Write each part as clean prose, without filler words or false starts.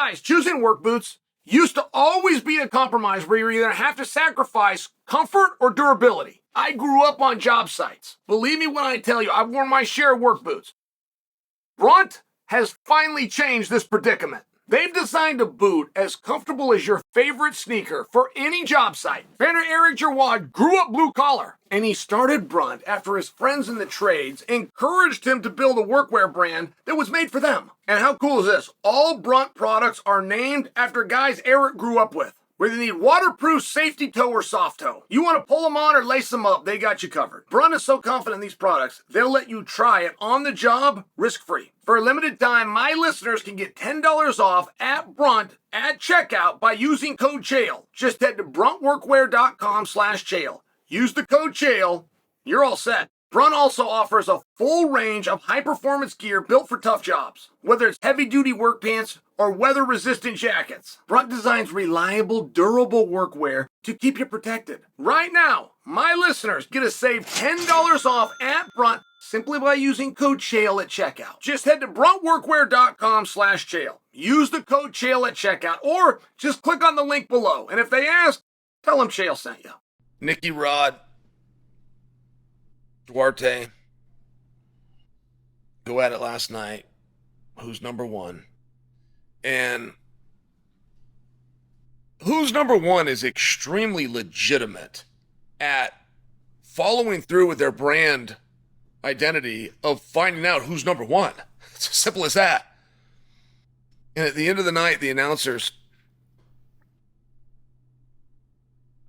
Guys, choosing work boots used to always be a compromise where you either have to sacrifice comfort or durability. I grew up on job sites. Believe me when I tell you, I've worn my share of work boots. Brunt has finally changed this predicament. They've designed a boot as comfortable as your favorite sneaker for any job site. Trainer Eric Gerwad grew up blue collar, and he started Brunt after his friends in the trades encouraged him to build a workwear brand that was made for them. And how cool is this? All Brunt products are named after guys Eric grew up with. Whether you need waterproof, safety toe, or soft toe, you want to pull them on or lace them up, they got you covered. Brunt is so confident in these products, they'll let you try it on the job, risk-free. For a limited time, my listeners can get $10 off at Brunt at checkout by using code Chael. Just head to bruntworkwear.com/Chael. Use the code Chael. You're all set. Brunt also offers a full range of high-performance gear built for tough jobs. Whether it's heavy-duty work pants or weather-resistant jackets, Brunt designs reliable, durable workwear to keep you protected. Right now, my listeners get a save $10 off at Brunt simply by using code Chael at checkout. Just head to bruntworkwear.com/Chael. Use the code Chael at checkout, or just click on the link below. And if they ask, tell them Chael sent you. Nicky, Rod, Duarte, go at it last night. Who's number one? And who's number one is extremely legitimate at following through with their brand identity of finding out who's number one. It's as simple as that. And at the end of the night, the announcers,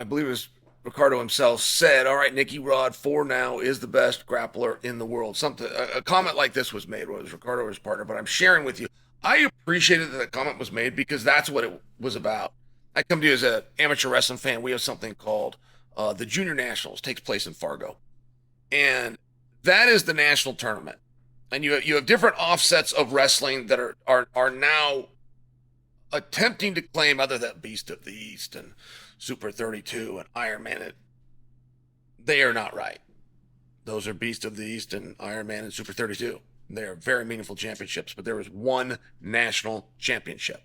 I believe it was Ricardo himself, said, all right, Nicky Rod, for now, is the best grappler in the world. A comment like this was made, was Ricardo or his partner, but I'm sharing with you. I appreciated that the comment was made because that's what it was about. I come to you as an amateur wrestling fan. We have something called the Junior Nationals. Takes place in Fargo. And that is the national tournament. And you have different offsets of wrestling that are now attempting to claim, other than Beast of the East and Super 32 and Iron Man. They are not right. Those are Beast of the East and Iron Man and Super 32. They are very meaningful championships, but there is one national championship.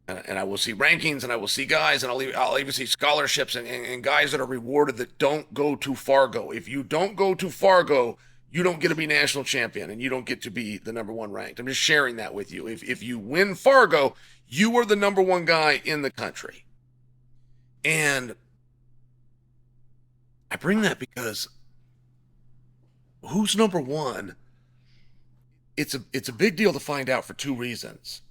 And I will see rankings, and I will see guys, and I'll even see scholarships and guys that are rewarded that don't go to Fargo. If you don't go to Fargo, you don't get to be national champion, and you don't get to be the number one ranked. I'm just sharing that with you. If you win Fargo, you are the number one guy in the country. And I bring that because who's number one? It's a big deal to find out for two reasons.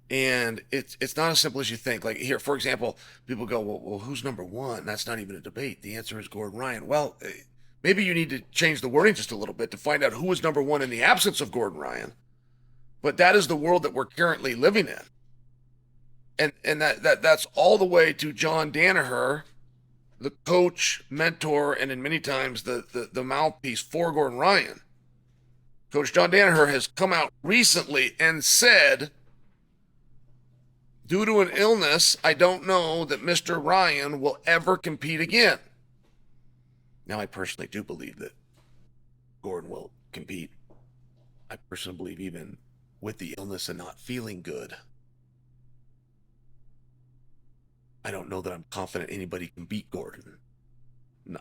And it's not as simple as you think. Like here, for example, people go, well, who's number one? That's not even a debate. The answer is Gordon Ryan. Well, maybe you need to change the wording just a little bit to find out who is number one in the absence of Gordon Ryan. But that is the world that we're currently living in. And that's all the way to John Danaher, the coach, mentor, and in many times the mouthpiece for Gordon Ryan. Coach John Danaher has come out recently and said, due to an illness, I don't know that Mr. Ryan will ever compete again. Now, I personally do believe that Gordon will compete. I personally believe even with the illness and not feeling good, I don't know that I'm confident anybody can beat Gordon.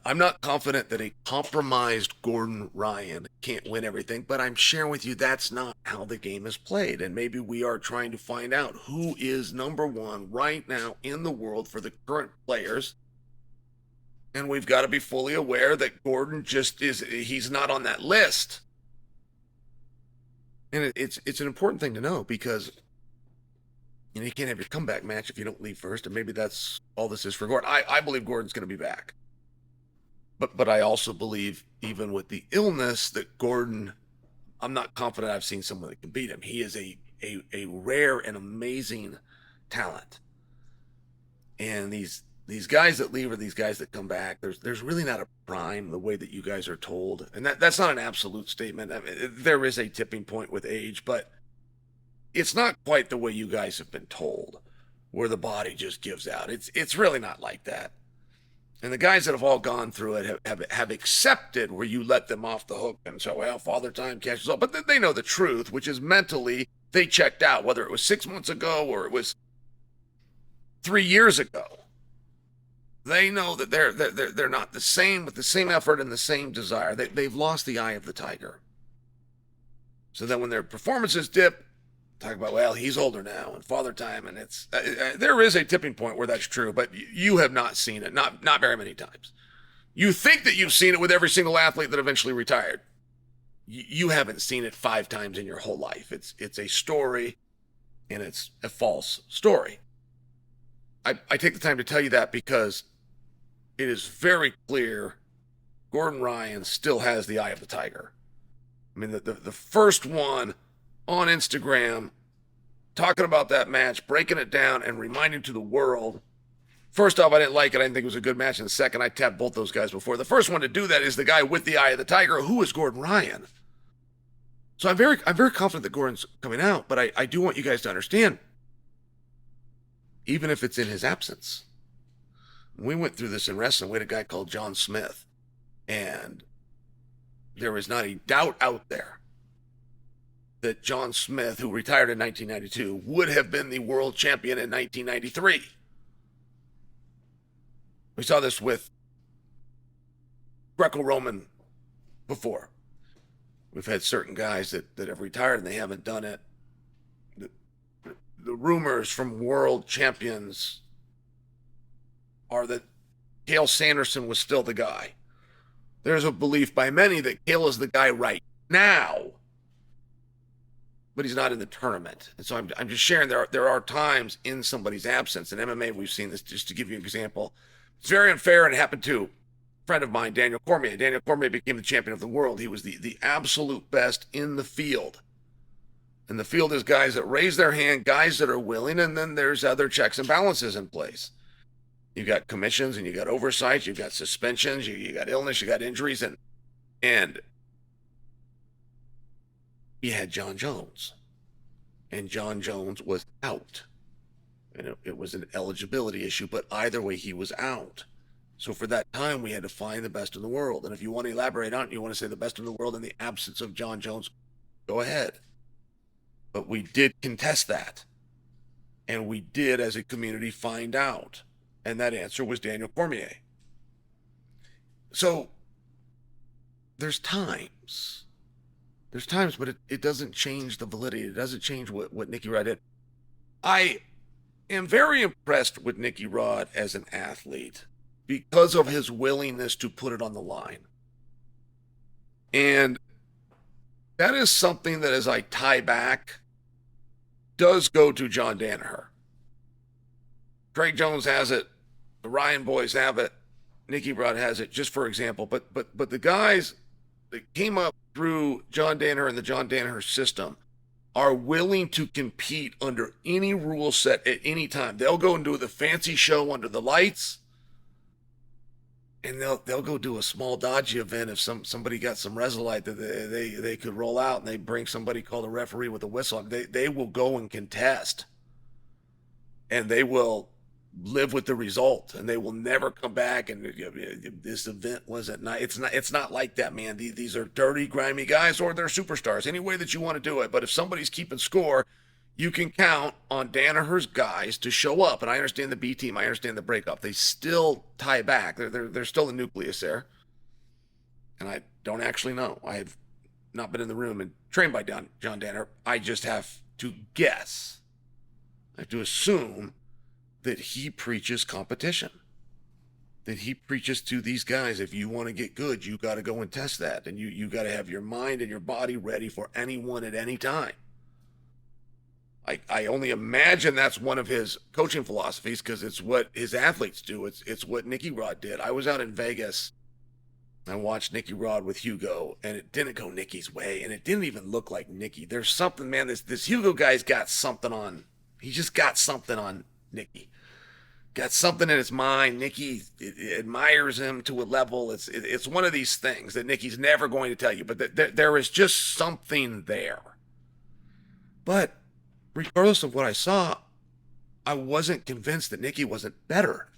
I'm not confident that a compromised Gordon Ryan can't win everything, but I'm sharing with you that's not how the game is played. And maybe we are trying to find out who is number one right now in the world for the current players. And we've got to be fully aware that Gordon he's not on that list. And it's an important thing to know because you can't have your comeback match if you don't leave first, and maybe that's all this is for Gordon. I believe Gordon's going to be back. But I also believe, even with the illness, that Gordon, I'm not confident I've seen someone that can beat him. He is a rare and amazing talent. And these guys that leave are these guys that come back. There's really not a prime the way that you guys are told. And that's not an absolute statement. I mean, there is a tipping point with age, but it's not quite the way you guys have been told, where the body just gives out. It's really not like that. And the guys that have all gone through it have accepted where you let them off the hook and so, well, father time catches up. But they know the truth, which is mentally they checked out, whether it was 6 months ago or it was 3 years ago. They know that they're not the same with the same effort and the same desire. They've lost the eye of the tiger. So then when their performances dip, talk about, well, he's older now and father time, and it's there is a tipping point where that's true, but you have not seen it, not very many times. You think that you've seen it with every single athlete that eventually retired. You haven't seen it 5 times in your whole life. It's a story, and it's a false story. I take the time to tell you that because it is very clear Gordon Ryan still has the eye of the tiger. I mean, the first one on Instagram talking about that match, breaking it down and reminding to the world. First off, I didn't like it. I didn't think it was a good match. And the second, I tapped both those guys before. The first one to do that is the guy with the eye of the tiger, who is Gordon Ryan. So I'm very confident that Gordon's coming out, but I do want you guys to understand, even if it's in his absence. We went through this in wrestling. We had a guy called John Smith, and there is not a doubt out there that John Smith, who retired in 1992, would have been the world champion in 1993. We saw this with Greco-Roman before. We've had certain guys that have retired and they haven't done it. The rumors from world champions are that Chael Sonnen was still the guy. There's a belief by many that Chael is the guy right now, but he's not in the tournament. And so I'm just sharing there are times in somebody's absence. In MMA, we've seen this, just to give you an example. It's very unfair, and it happened to a friend of mine, Daniel Cormier. Daniel Cormier became the champion of the world. He was the absolute best in the field. And the field is guys that raise their hand, guys that are willing, and then there's other checks and balances in place. You've got commissions, and you've got oversights, you've got suspensions, you got illness, you got injuries, and you had Jon Jones. And Jon Jones was out. And it was an eligibility issue, but either way, he was out. So for that time, we had to find the best in the world. And if you want to elaborate on it, you want to say the best in the world in the absence of Jon Jones, go ahead. But we did contest that. And we did, as a community, find out. And that answer was Daniel Cormier. So there's times, but it doesn't change the validity. It doesn't change what Nicky Rod did. I am very impressed with Nicky Rod as an athlete because of his willingness to put it on the line. And that is something that, as I tie back, does go to John Danaher. Craig Jones has it. The Ryan boys have it. Nicky Rod has it, just for example. But the guys that came up through John Danaher and the John Danaher system are willing to compete under any rule set at any time. They'll go and do the fancy show under the lights, and they'll go do a small dodgy event if somebody got some Resolite that they could roll out, and they bring somebody called a referee with a whistle. They will go and contest, and they will live with the result, and they will never come back and this event was at night. It's not like that, man. These are dirty, grimy guys, or they're superstars, any way that you want to do it. But if somebody's keeping score, you can count on Danaher's guys to show up. And I understand the B team, I understand the breakup. They still tie back. There's still a nucleus there. And I don't actually know. I have not been in the room and trained by John Danaher. I just have to guess. I have to assume that he preaches competition, that he preaches to these guys, if you want to get good, you got to go and test that. And you got to have your mind and your body ready for anyone at any time. I only imagine that's one of his coaching philosophies, because it's what his athletes do. It's what Nicky Rod did. I was out in Vegas. I watched Nicky Rod with Hugo, and it didn't go Nicky's way, and it didn't even look like Nicky. There's something, man, this Hugo guy's got something on. He just got something on Nicky. Got something in his mind. Nicky admires him to a level. It's one of these things that Nicky's never going to tell you, but there is just something there. But regardless of what I saw, I wasn't convinced that Nicky wasn't better.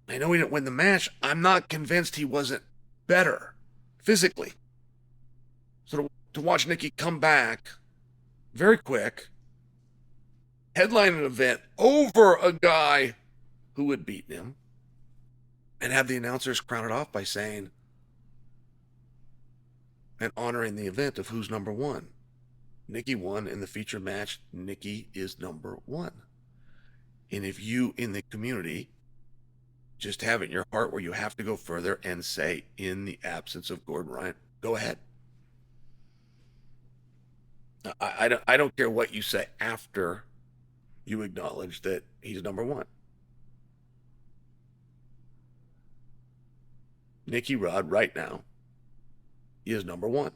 I know he didn't win the match. I'm not convinced he wasn't better physically. So to watch Nicky come back very quick, headline an event over a guy who had beaten him, and have the announcers crown it off by saying and honoring the event of who's number one. Nicky won in the feature match. Nicky is number one. And if you in the community just have it in your heart where you have to go further and say, in the absence of Gordon Ryan, go ahead. I don't care what you say after you acknowledge that he's number one. Nicky Rod right now is number one.